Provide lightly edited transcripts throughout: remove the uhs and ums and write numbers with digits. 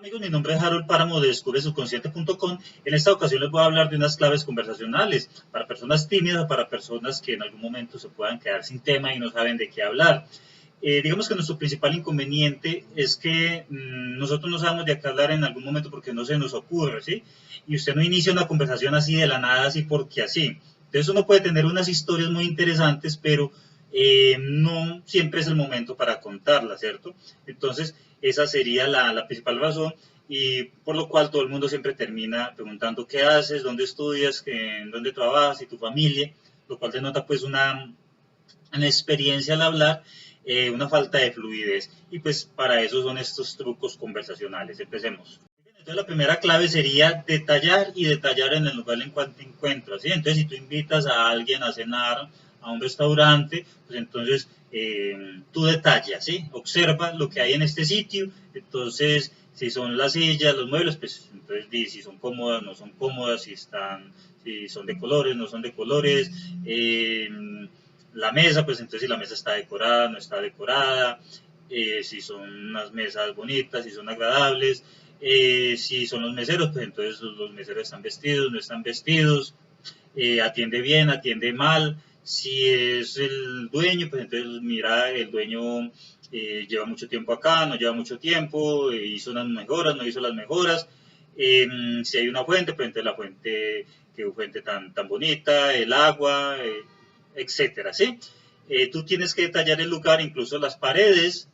Amigos, mi nombre es Harold Páramo de DescubreSubconsciente.com. En esta ocasión les voy a hablar de unas claves conversacionales para personas tímidas o para personas que en algún momento se puedan quedar sin tema y no saben de qué hablar. Digamos que nuestro principal inconveniente es que nosotros no sabemos de qué hablar en algún momento porque no se nos ocurre, ¿sí? Y usted no inicia una conversación así de la nada, así porque así. Entonces uno puede tener unas historias muy interesantes, pero no siempre es el momento para contarlas, ¿cierto? Entonces esa sería la principal razón y por lo cual todo el mundo siempre termina preguntando qué haces, dónde estudias, dónde trabajas y tu familia, lo cual denota pues una experiencia al hablar, una falta de fluidez. Y pues para eso son estos trucos conversacionales. Empecemos. Entonces la primera clave sería detallar y detallar en el lugar en cual te encuentras, ¿sí? Entonces si tú invitas a alguien a cenar a un restaurante, pues entonces tú detallas, ¿sí? Observa lo que hay en este sitio, entonces si son las sillas, los muebles, pues entonces di si son cómodas, no son cómodas, si son de colores, no son de colores, la mesa, pues entonces si la mesa está decorada, no está decorada, si son unas mesas bonitas, si son agradables, si son los meseros, pues entonces los meseros están vestidos, no están vestidos, atiende bien, atiende mal, si es el dueño, pues entonces mira, el dueño lleva mucho tiempo acá, no lleva mucho tiempo, hizo unas mejoras, no hizo las mejoras, si hay una fuente, pues entonces la fuente, qué fuente tan bonita, el agua, etcétera, ¿sí? Tú tienes que detallar el lugar, incluso las paredes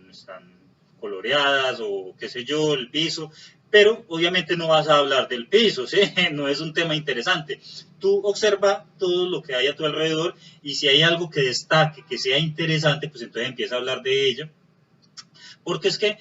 están coloreadas o qué sé yo, el piso, pero obviamente no vas a hablar del piso, ¿sí? No es un tema interesante. Tú observa todo lo que hay a tu alrededor y si hay algo que destaque, que sea interesante, pues entonces empieza a hablar de ello. Porque es que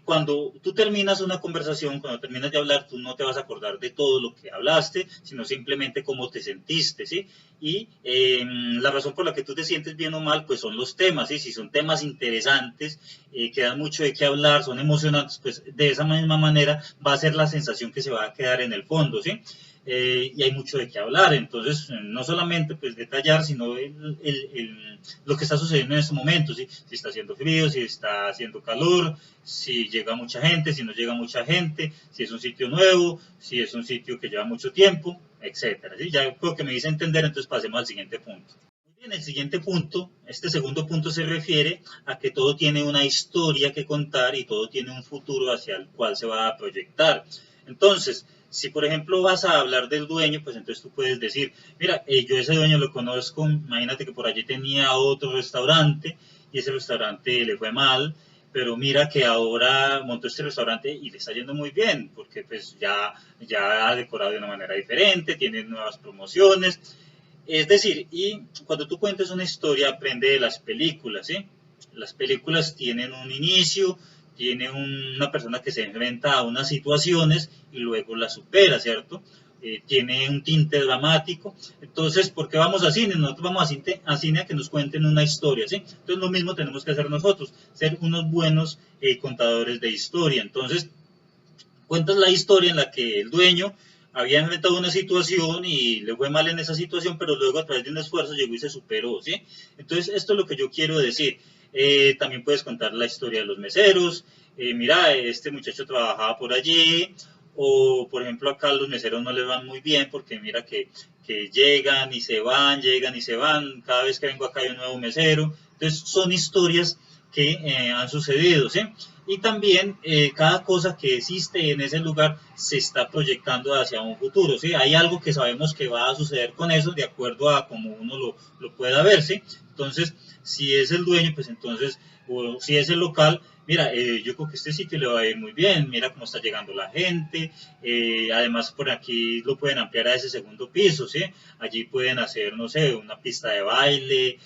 cuando tú terminas una conversación, cuando terminas de hablar, tú no te vas a acordar de todo lo que hablaste, sino simplemente cómo te sentiste, ¿sí? Y la razón por la que tú te sientes bien o mal, pues son los temas, ¿sí? Si son temas interesantes, que dan mucho de qué hablar, son emocionantes, pues de esa misma manera va a ser la sensación que se va a quedar en el fondo, ¿sí? Y hay mucho de qué hablar, entonces no solamente pues detallar, sino lo que está sucediendo en este momento, ¿sí? Si está haciendo frío, si está haciendo calor, si llega mucha gente, si no llega mucha gente, si es un sitio nuevo, si es un sitio que lleva mucho tiempo, etcétera, ¿sí? Ya creo que me hice entender, entonces pasemos al siguiente punto. Muy bien, el siguiente punto, este segundo punto se refiere a que todo tiene una historia que contar y todo tiene un futuro hacia el cual se va a proyectar. Entonces, si por ejemplo vas a hablar del dueño, pues entonces tú puedes decir, mira, yo ese dueño lo conozco, imagínate que por allí tenía otro restaurante y ese restaurante le fue mal, pero mira que ahora montó este restaurante y le está yendo muy bien, porque pues ya ha decorado de una manera diferente, tiene nuevas promociones, es decir, y cuando tú cuentes una historia, aprende de las películas, ¿sí? Las películas tienen un inicio, tiene una persona que se enfrenta a unas situaciones y luego las supera, ¿cierto? Tiene un tinte dramático. Entonces, ¿por qué vamos a cine? Nosotros vamos a cine a que nos cuenten una historia, ¿sí? Entonces, lo mismo tenemos que hacer nosotros, ser unos buenos contadores de historia. Entonces, cuentas la historia en la que el dueño había enfrentado una situación y le fue mal en esa situación, pero luego a través de un esfuerzo llegó y se superó, ¿sí? Entonces, esto es lo que yo quiero decir. También puedes contar la historia de los meseros. Mira, este muchacho trabajaba por allí, o por ejemplo acá los meseros no les van muy bien porque mira que llegan y se van, cada vez que vengo acá hay un nuevo mesero. Entonces, son historias que han sucedido, ¿sí? Y también cada cosa que existe en ese lugar se está proyectando hacia un futuro, ¿sí? Hay algo que sabemos que va a suceder con eso de acuerdo a cómo uno lo pueda ver, ¿sí? Entonces, si es el dueño, pues entonces, o si es el local, mira, yo creo que este sitio le va a ir muy bien, mira cómo está llegando la gente, además por aquí lo pueden ampliar a ese segundo piso, ¿sí? Allí pueden hacer, no sé, una pista de baile,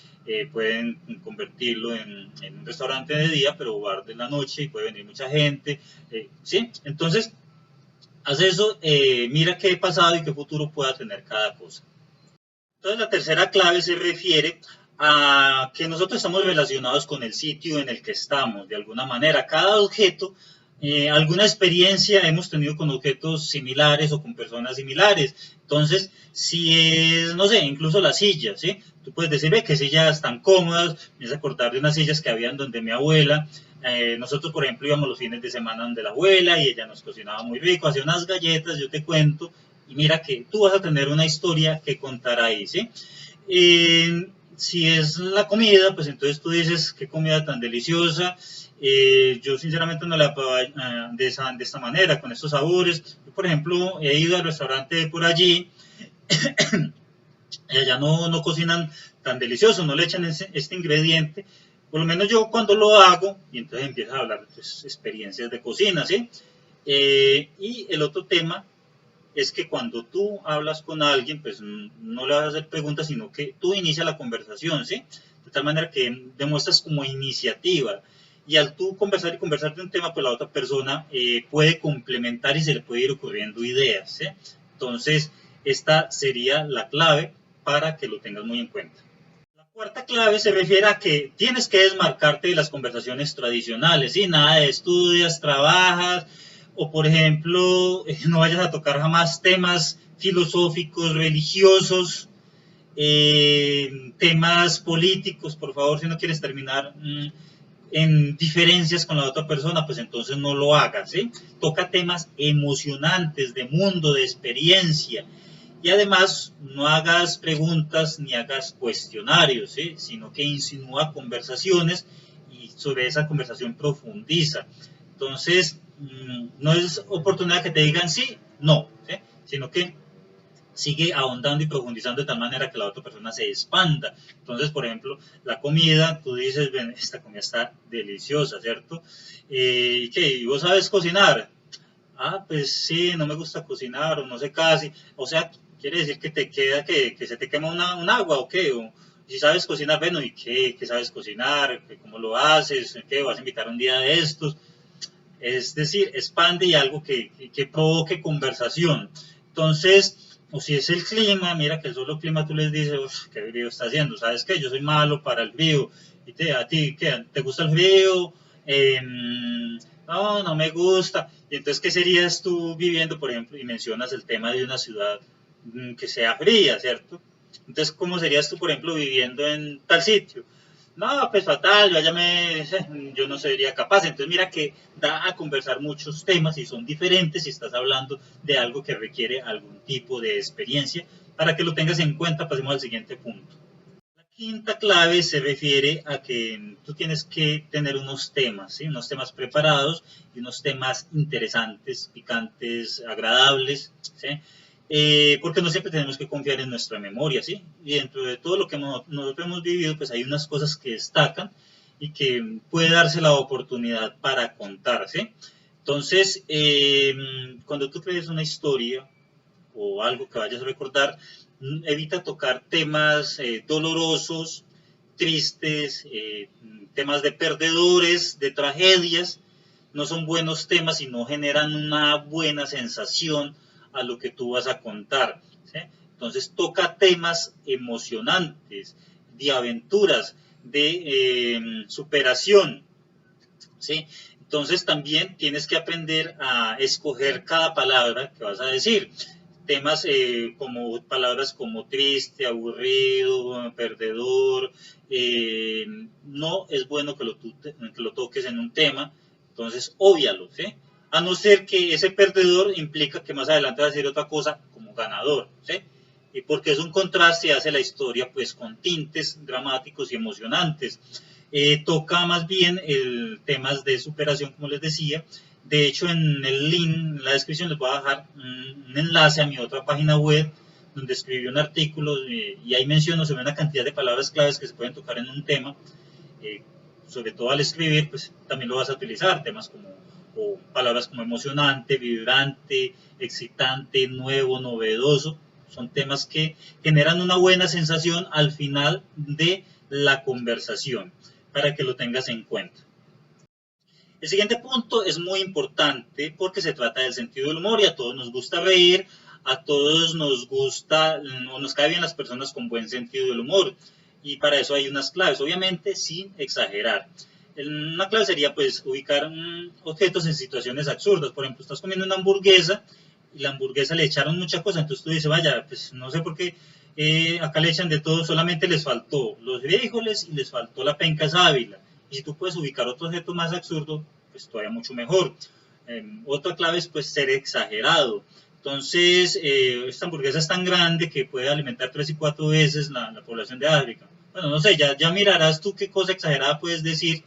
pueden convertirlo en un restaurante de día, pero bar de la noche y puede venir mucha gente, ¿sí? Entonces, haz eso, mira qué pasado y qué futuro pueda tener cada cosa. Entonces, la tercera clave se refiere a que nosotros estamos relacionados con el sitio en el que estamos, de alguna manera. Cada objeto, alguna experiencia hemos tenido con objetos similares o con personas similares. Entonces, si es, no sé, incluso las sillas, ¿sí? Tú puedes decir, ve, qué sillas tan cómodas, me hace acordar de unas sillas que habían donde mi abuela, Nosotros, por ejemplo, íbamos los fines de semana donde la abuela y ella nos cocinaba muy rico, hacía unas galletas, yo te cuento, y mira que tú vas a tener una historia que contar ahí, ¿sí? Si es la comida, pues entonces tú dices, qué comida tan deliciosa. Yo sinceramente no la puedo de esta manera, con estos sabores. Yo, por ejemplo, he ido al restaurante por allí y allá no cocinan tan delicioso, no le echan este ingrediente. Por lo menos yo cuando lo hago, y entonces empiezas a hablar de pues, experiencias de cocina, ¿sí? Y el otro tema es que cuando tú hablas con alguien, pues no le vas a hacer preguntas, sino que tú inicias la conversación, ¿sí? De tal manera que demuestras como iniciativa. Y al tú conversar y conversar de un tema, pues la otra persona puede complementar y se le puede ir ocurriendo ideas, ¿sí? Entonces, esta sería la clave para que lo tengas muy en cuenta. La cuarta clave se refiere a que tienes que desmarcarte de las conversaciones tradicionales, ¿sí? Nada de estudias, trabajas, o por ejemplo, no vayas a tocar jamás temas filosóficos, religiosos, temas políticos, por favor, si no quieres terminar en diferencias con la otra persona, pues entonces no lo hagas, ¿sí? Toca temas emocionantes, de mundo, de experiencia, y además no hagas preguntas ni hagas cuestionarios, ¿sí? Sino que insinúa conversaciones y sobre esa conversación profundiza. Entonces, no es oportunidad que te digan sí, no, ¿sí? Sino que sigue ahondando y profundizando de tal manera que la otra persona se expanda. Entonces, por ejemplo, la comida, tú dices, ven, esta comida está deliciosa, ¿cierto? ¿Y qué? ¿Y vos sabes cocinar? Ah, pues sí, no me gusta cocinar o no sé casi. O sea, quiere decir que te queda, que se te quema un agua o qué. O, si sabes cocinar, bueno, ¿y qué? ¿Qué sabes cocinar? ¿Cómo lo haces? ¿Qué? ¿Vas a invitar un día de estos? Es decir, expande y algo que provoque conversación. Entonces, o si es el clima, mira que el solo clima tú les dices, qué frío está haciendo, ¿sabes qué? Yo soy malo para el frío. ¿Y a ti qué? ¿Te gusta el frío? No me gusta. Y entonces, ¿qué serías tú viviendo, por ejemplo? Y mencionas el tema de una ciudad que sea fría, ¿cierto? Entonces, ¿cómo serías tú, por ejemplo, viviendo en tal sitio? No, pues fatal, yo no sería capaz. Entonces mira que da a conversar muchos temas y son diferentes si estás hablando de algo que requiere algún tipo de experiencia. Para que lo tengas en cuenta, pasemos al siguiente punto. La quinta clave se refiere a que tú tienes que tener unos temas, ¿sí? Unos temas preparados y unos temas interesantes, picantes, agradables, ¿sí? Porque no siempre tenemos que confiar en nuestra memoria, ¿sí? Y dentro de todo lo que nosotros hemos vivido, pues hay unas cosas que destacan y que puede darse la oportunidad para contar, ¿sí? Entonces, cuando tú crees una historia o algo que vayas a recordar, evita tocar temas dolorosos, tristes, temas de perdedores, de tragedias. No son buenos temas y no generan una buena sensación a lo que tú vas a contar, ¿sí? Entonces toca temas emocionantes, de aventuras, de superación, ¿sí? Entonces también tienes que aprender a escoger cada palabra que vas a decir. Temas como palabras como triste, aburrido, perdedor, no es bueno que lo toques en un tema, entonces óbvialo, ¿sí? A no ser que ese perdedor implica que más adelante va a decir otra cosa como ganador, ¿sí? Y porque es un contraste y hace la historia pues con tintes dramáticos y emocionantes. Toca más bien el temas de superación, como les decía. De hecho, en el link, en la descripción, les voy a dejar un enlace a mi otra página web donde escribí un artículo y ahí menciono sobre una cantidad de palabras claves que se pueden tocar en un tema. Eh, Sobre todo al escribir, pues también lo vas a utilizar, temas como o palabras como emocionante, vibrante, excitante, nuevo, novedoso. Son temas que generan una buena sensación al final de la conversación, para que lo tengas en cuenta. El siguiente punto es muy importante porque se trata del sentido del humor y a todos nos gusta reír, a todos nos gusta o nos cae bien las personas con buen sentido del humor y para eso hay unas claves, obviamente sin exagerar. Una clave sería pues ubicar objetos en situaciones absurdas, por ejemplo, estás comiendo una hamburguesa y la hamburguesa le echaron muchas cosas, entonces tú dices, vaya, pues no sé por qué acá le echan de todo, solamente les faltó los frijoles y les faltó la penca sábila y si tú puedes ubicar otro objeto más absurdo, pues todavía mucho mejor. Otra clave es pues ser exagerado. Entonces, esta hamburguesa es tan grande que puede alimentar 3 y 4 veces la población de África. Bueno, no sé, ya mirarás tú qué cosa exagerada puedes decir.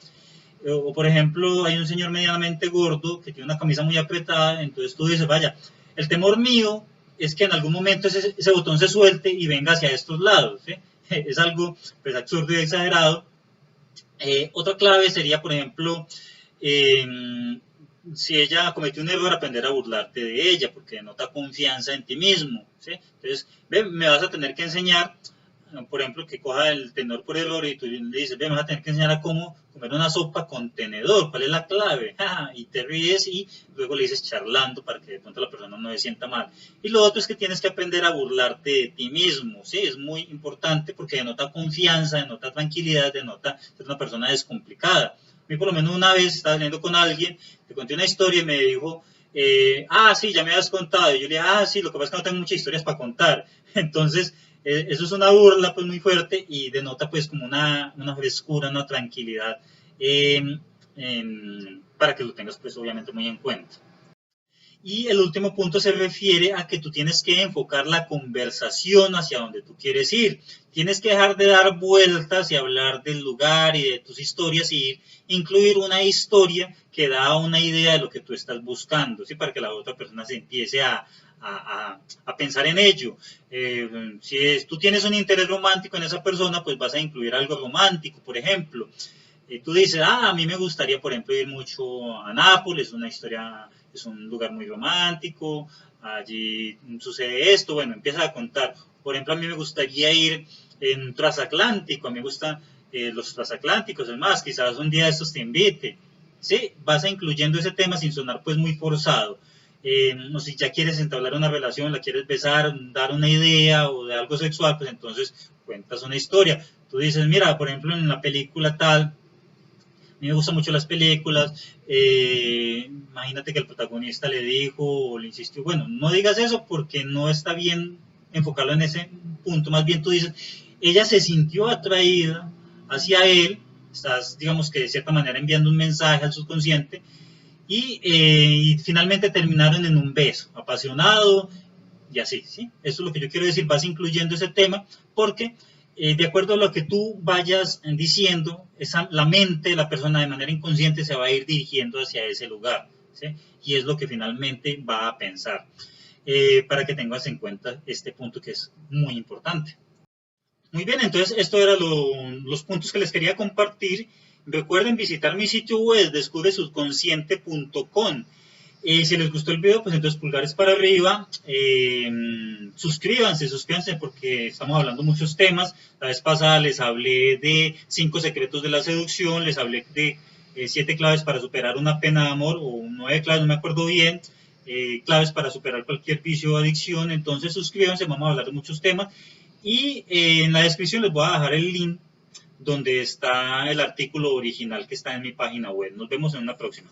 O por ejemplo, hay un señor medianamente gordo que tiene una camisa muy apretada, entonces tú dices, vaya, el temor mío es que en algún momento ese botón se suelte y venga hacia estos lados, ¿sí? Es algo pues absurdo y exagerado. Otra clave sería, por ejemplo, eh, si ella cometió un error, aprender a burlarte de ella, porque denota confianza en ti mismo, ¿sí? Entonces, me vas a tener que enseñar, por ejemplo, que coja el tenedor por error y tú le dices, me vas a tener que enseñar a cómo comer una sopa con tenedor, ¿cuál es la clave? Y te ríes y luego le dices charlando para que de pronto la persona no se sienta mal. Y lo otro es que tienes que aprender a burlarte de ti mismo, ¿sí? Es muy importante porque denota confianza, denota tranquilidad, denota ser una persona descomplicada. A mí por lo menos una vez estaba saliendo con alguien, te conté una historia y me dijo, sí, ya me habías contado. Y yo le dije, sí, lo que pasa es que no tengo muchas historias para contar. Entonces, eso es una burla pues muy fuerte y denota pues como una frescura, una tranquilidad, para que lo tengas pues obviamente muy en cuenta. Y el último punto se refiere a que tú tienes que enfocar la conversación hacia donde tú quieres ir. Tienes que dejar de dar vueltas y hablar del lugar y de tus historias y incluir una historia que da una idea de lo que tú estás buscando, ¿sí? Para que la otra persona se empiece a pensar en ello. Si tú tienes un interés romántico en esa persona, pues vas a incluir algo romántico, por ejemplo. Tú dices, a mí me gustaría, por ejemplo, ir mucho a Nápoles, una historia, es un lugar muy romántico, allí sucede esto, bueno, empieza a contar. Por ejemplo, a mí me gustaría ir en transatlántico, a mí me gustan los transatlánticos, es más, quizás un día de estos te invite. Sí, vas a incluyendo ese tema sin sonar pues muy forzado. No sé, si ya quieres entablar una relación, la quieres besar, dar una idea o de algo sexual, pues entonces cuentas una historia. Tú dices, mira, por ejemplo, en la película tal, a mí me gustan mucho las películas, imagínate que el protagonista le dijo o le insistió, bueno, no digas eso porque no está bien enfocarlo en ese punto, más bien tú dices, ella se sintió atraída hacia él, estás, digamos que de cierta manera enviando un mensaje al subconsciente, y finalmente terminaron en un beso, apasionado, y así, ¿sí? Eso es lo que yo quiero decir, vas incluyendo ese tema, porque de acuerdo a lo que tú vayas diciendo, la mente de la persona de manera inconsciente se va a ir dirigiendo hacia ese lugar, ¿sí? Y es lo que finalmente va a pensar, para que tengas en cuenta este punto que es muy importante. Muy bien, entonces esto eran los puntos que les quería compartir. Recuerden visitar mi sitio web descubresubconsciente.com. Si les gustó el video, pues entonces pulgares para arriba, suscríbanse porque estamos hablando muchos temas. La vez pasada les hablé de 5 secretos de la seducción, les hablé de 7 claves para superar una pena de amor, o 9 claves, no me acuerdo bien, claves para superar cualquier vicio o adicción. Entonces suscríbanse, vamos a hablar de muchos temas. Y en la descripción les voy a dejar el link donde está el artículo original que está en mi página web. Nos vemos en una próxima.